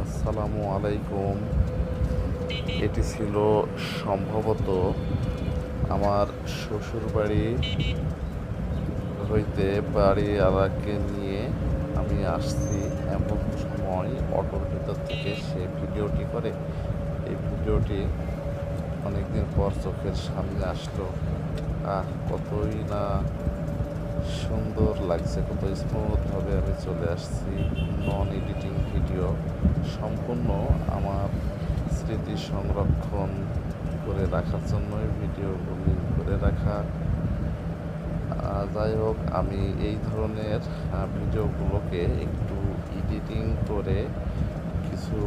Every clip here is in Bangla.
আসসালামু আলাইকুম। এটি ছিল সম্ভবত আমার শ্বশুরবাড়ি হইতে বাড়িওয়ালাকে নিয়ে আমি আসছি। এমন সময় অটোর ভিতর থেকে সে ভিডিওটি করে। এই ভিডিওটি অনেকদিন পর চোখের সামনে আসলো। কতই না সুন্দর লাগছে, কত স্মুথভাবে আমি চলে আসছি। নন এডিটিং ভিডিও, সম্পূর্ণ আমার স্মৃতি সংরক্ষণ করে রাখার জন্যই ভিডিওগুলি করে রাখা। যাই হোক, আমি এই ধরনের ভিডিওগুলোকে একটু এডিটিং করে কিছু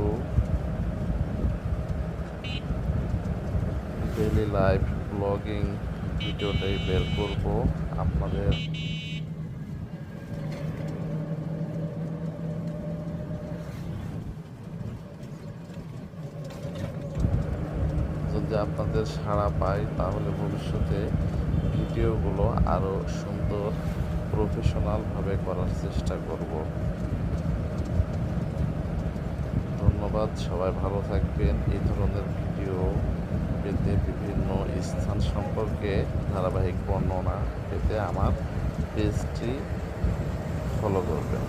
ডেইলি লাইফ ব্লগিং ভিডিওটাই বের করব আপনাদের। যদি আপনাদের সাড়া পাই তাহলে ভবিষ্যতে ভিডিওগুলো আরও সুন্দর প্রফেশনালভাবে করার চেষ্টা করব। ধন্যবাদ, সবাই ভালো থাকবেন। এই ধরনের ভিডিও পেতে, বিভিন্ন স্থান সম্পর্কে ধারাবাহিক বর্ণনা পেতে আমার পেজটি ফলো করবেন।